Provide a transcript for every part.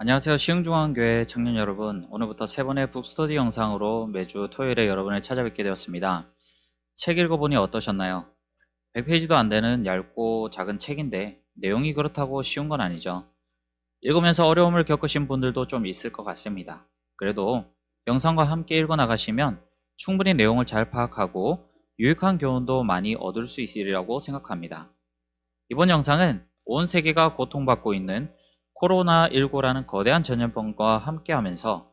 안녕하세요. 시흥중앙교회 청년 여러분. 오늘부터 세 번의 북스터디 영상으로 매주 토요일에 여러분을 찾아뵙게 되었습니다. 책 읽어보니 어떠셨나요? 100페이지도 안 되는 얇고 작은 책인데 내용이 그렇다고 쉬운 건 아니죠. 읽으면서 어려움을 겪으신 분들도 좀 있을 것 같습니다. 그래도 영상과 함께 읽어 나가시면 충분히 내용을 잘 파악하고 유익한 교훈도 많이 얻을 수 있으리라고 생각합니다. 이번 영상은 온 세계가 고통받고 있는 코로나19라는 거대한 전염병과 함께하면서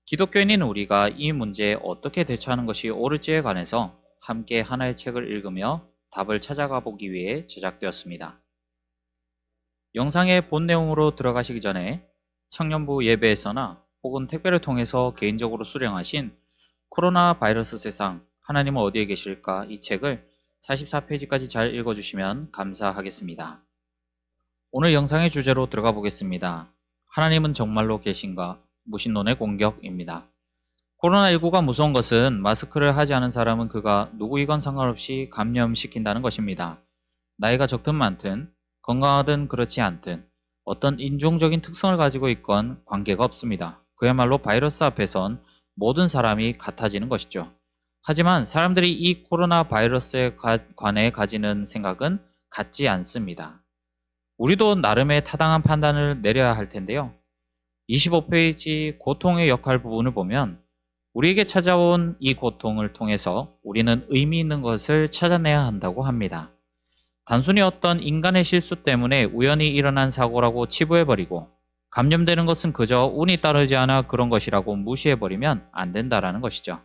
기독교인인 우리가 이 문제에 어떻게 대처하는 것이 옳을지에 관해서 함께 하나의 책을 읽으며 답을 찾아가 보기 위해 제작되었습니다. 영상의 본 내용으로 들어가시기 전에 청년부 예배에서나 혹은 택배를 통해서 개인적으로 수령하신 코로나 바이러스 세상 하나님은 어디에 계실까 이 책을 44페이지까지 잘 읽어주시면 감사하겠습니다. 오늘 영상의 주제로 들어가 보겠습니다. 하나님은 정말로 계신가? 무신론의 공격입니다. 코로나19가 무서운 것은 마스크를 하지 않은 사람은 그가 누구이건 상관없이 감염시킨다는 것입니다. 나이가 적든 많든 건강하든 그렇지 않든 어떤 인종적인 특성을 가지고 있건 관계가 없습니다. 그야말로 바이러스 앞에선 모든 사람이 같아지는 것이죠. 하지만 사람들이 이 코로나 바이러스에 관해 가지는 생각은 같지 않습니다. 우리도 나름의 타당한 판단을 내려야 할 텐데요. 25페이지 고통의 역할 부분을 보면 우리에게 찾아온 이 고통을 통해서 우리는 의미 있는 것을 찾아내야 한다고 합니다. 단순히 어떤 인간의 실수 때문에 우연히 일어난 사고라고 치부해버리고 감염되는 것은 그저 운이 따르지 않아 그런 것이라고 무시해버리면 안 된다는 것이죠.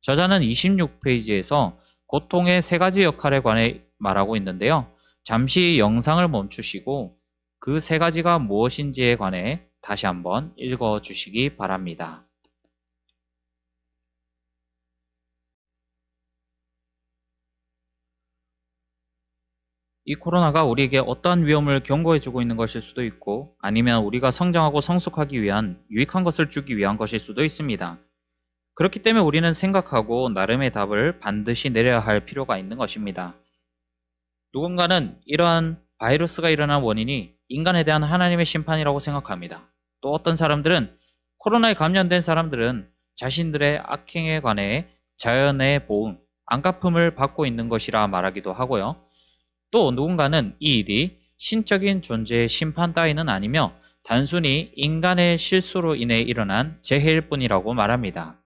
저자는 26페이지에서 고통의 세 가지 역할에 관해 말하고 있는데요. 잠시 영상을 멈추시고 그 세 가지가 무엇인지에 관해 다시 한번 읽어주시기 바랍니다. 이 코로나가 우리에게 어떠한 위험을 경고해주고 있는 것일 수도 있고 아니면 우리가 성장하고 성숙하기 위한 유익한 것을 주기 위한 것일 수도 있습니다. 그렇기 때문에 우리는 생각하고 나름의 답을 반드시 내려야 할 필요가 있는 것입니다. 누군가는 이러한 바이러스가 일어난 원인이 인간에 대한 하나님의 심판이라고 생각합니다. 또 어떤 사람들은 코로나에 감염된 사람들은 자신들의 악행에 관해 자연의 보응, 안갚음을 받고 있는 것이라 말하기도 하고요. 또 누군가는 이 일이 신적인 존재의 심판 따위는 아니며 단순히 인간의 실수로 인해 일어난 재해일 뿐이라고 말합니다.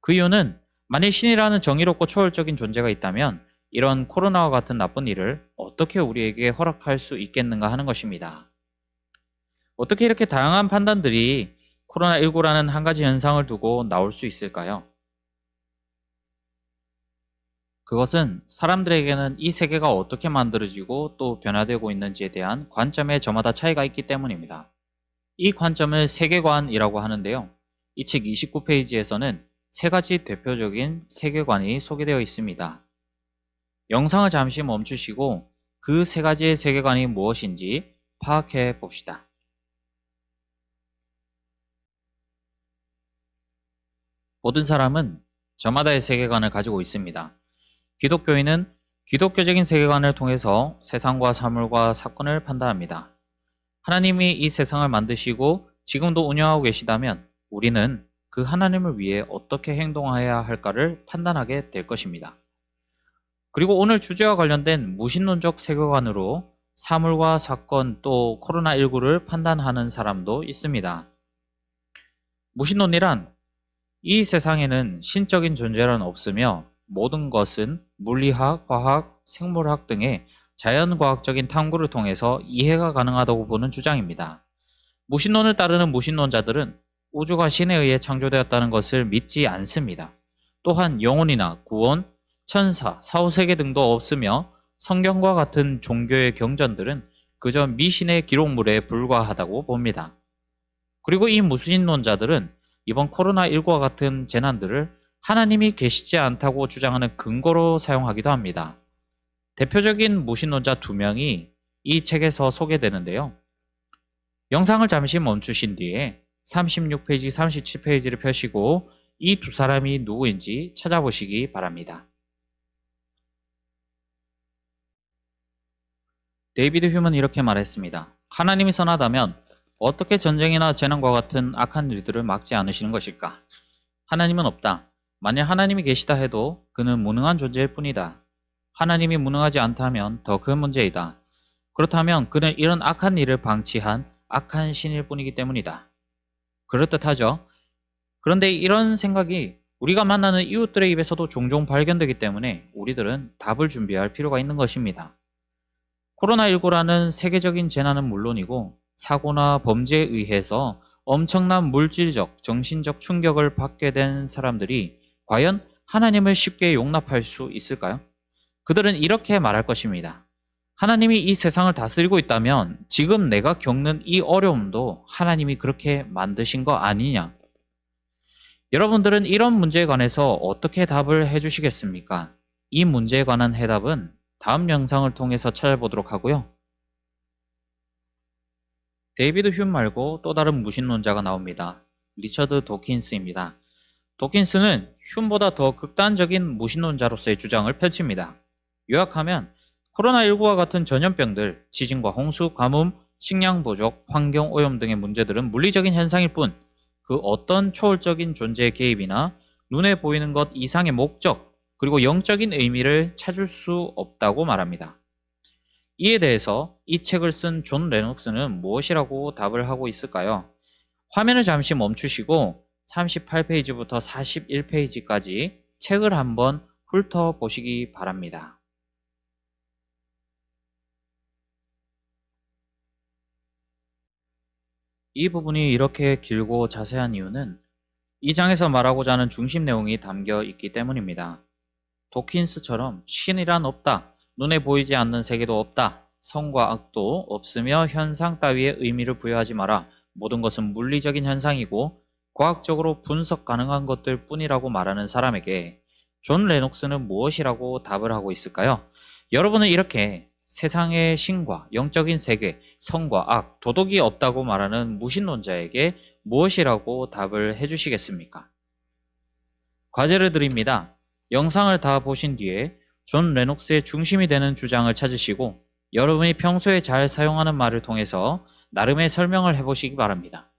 그 이유는 만일 신이라는 정의롭고 초월적인 존재가 있다면 이런 코로나와 같은 나쁜 일을 어떻게 우리에게 허락할 수 있겠는가 하는 것입니다. 어떻게 이렇게 다양한 판단들이 코로나19라는 한 가지 현상을 두고 나올 수 있을까요? 그것은 사람들에게는 이 세계가 어떻게 만들어지고 또 변화되고 있는지에 대한 관점에 저마다 차이가 있기 때문입니다. 이 관점을 세계관이라고 하는데요. 이 책 29페이지에서는 세 가지 대표적인 세계관이 소개되어 있습니다. 영상을 잠시 멈추시고 그 세 가지의 세계관이 무엇인지 파악해 봅시다. 모든 사람은 저마다의 세계관을 가지고 있습니다. 기독교인은 기독교적인 세계관을 통해서 세상과 사물과 사건을 판단합니다. 하나님이 이 세상을 만드시고 지금도 운영하고 계시다면 우리는 그 하나님을 위해 어떻게 행동해야 할까를 판단하게 될 것입니다. 그리고 오늘 주제와 관련된 무신론적 세계관으로 사물과 사건 또 코로나19를 판단하는 사람도 있습니다. 무신론이란 이 세상에는 신적인 존재란 없으며 모든 것은 물리학, 화학, 생물학 등의 자연과학적인 탐구를 통해서 이해가 가능하다고 보는 주장입니다. 무신론을 따르는 무신론자들은 우주가 신에 의해 창조되었다는 것을 믿지 않습니다. 또한 영혼이나 구원, 천사, 사후세계 등도 없으며 성경과 같은 종교의 경전들은 그저 미신의 기록물에 불과하다고 봅니다. 그리고 이 무신론자들은 이번 코로나19와 같은 재난들을 하나님이 계시지 않다고 주장하는 근거로 사용하기도 합니다. 대표적인 무신론자 2명이 이 책에서 소개되는데요. 영상을 잠시 멈추신 뒤에 36페이지, 37페이지를 펴시고 이 두 사람이 누구인지 찾아보시기 바랍니다. 데이비드 휴먼은 이렇게 말했습니다. 하나님이 선하다면 어떻게 전쟁이나 재난과 같은 악한 일들을 막지 않으시는 것일까? 하나님은 없다. 만약 하나님이 계시다 해도 그는 무능한 존재일 뿐이다. 하나님이 무능하지 않다면 더 큰 문제이다. 그렇다면 그는 이런 악한 일을 방치한 악한 신일 뿐이기 때문이다. 그럴듯하죠? 그런데 이런 생각이 우리가 만나는 이웃들의 입에서도 종종 발견되기 때문에 우리들은 답을 준비할 필요가 있는 것입니다. 코로나19라는 세계적인 재난은 물론이고 사고나 범죄에 의해서 엄청난 물질적, 정신적 충격을 받게 된 사람들이 과연 하나님을 쉽게 용납할 수 있을까요? 그들은 이렇게 말할 것입니다. 하나님이 이 세상을 다스리고 있다면 지금 내가 겪는 이 어려움도 하나님이 그렇게 만드신 거 아니냐? 여러분들은 이런 문제에 관해서 어떻게 답을 해주시겠습니까? 이 문제에 관한 해답은 다음 영상을 통해서 찾아보도록 하고요. 데이비드 휴 말고 또 다른 무신론자가 나옵니다. 리처드 도킨스입니다. 도킨스는 휴보다 더 극단적인 무신론자로서의 주장을 펼칩니다. 요약하면 코로나19와 같은 전염병들, 지진과 홍수, 가뭄, 식량 부족, 환경 오염 등의 문제들은 물리적인 현상일 뿐 그 어떤 초월적인 존재의 개입이나 눈에 보이는 것 이상의 목적, 그리고 영적인 의미를 찾을 수 없다고 말합니다. 이에 대해서 이 책을 쓴 존 레녹스는 무엇이라고 답을 하고 있을까요? 화면을 잠시 멈추시고 38페이지부터 41페이지까지 책을 한번 훑어보시기 바랍니다. 이 부분이 이렇게 길고 자세한 이유는 이 장에서 말하고자 하는 중심 내용이 담겨 있기 때문입니다. 도킨스처럼 신이란 없다, 눈에 보이지 않는 세계도 없다, 선과 악도 없으며 현상 따위에 의미를 부여하지 마라, 모든 것은 물리적인 현상이고 과학적으로 분석 가능한 것들 뿐이라고 말하는 사람에게 존 레녹스는 무엇이라고 답을 하고 있을까요? 여러분은 이렇게 세상의 신과 영적인 세계, 선과 악, 도덕이 없다고 말하는 무신론자에게 무엇이라고 답을 해주시겠습니까? 과제를 드립니다. 영상을 다 보신 뒤에 존 레녹스의 중심이 되는 주장을 찾으시고 여러분이 평소에 잘 사용하는 말을 통해서 나름의 설명을 해보시기 바랍니다.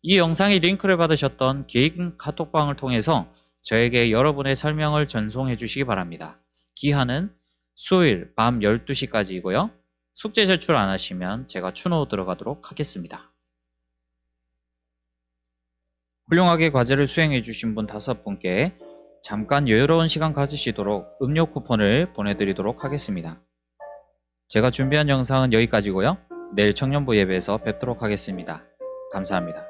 이 영상의 링크를 받으셨던 개인 카톡방을 통해서 저에게 여러분의 설명을 전송해 주시기 바랍니다. 기한은 수요일 밤 12시까지이고요. 숙제 제출 안 하시면 제가 추노 들어가도록 하겠습니다. 훌륭하게 과제를 수행해 주신 분 5분께 잠깐 여유로운 시간 가지시도록 음료 쿠폰을 보내드리도록 하겠습니다. 제가 준비한 영상은 여기까지고요. 내일 청년부 예배에서 뵙도록 하겠습니다. 감사합니다.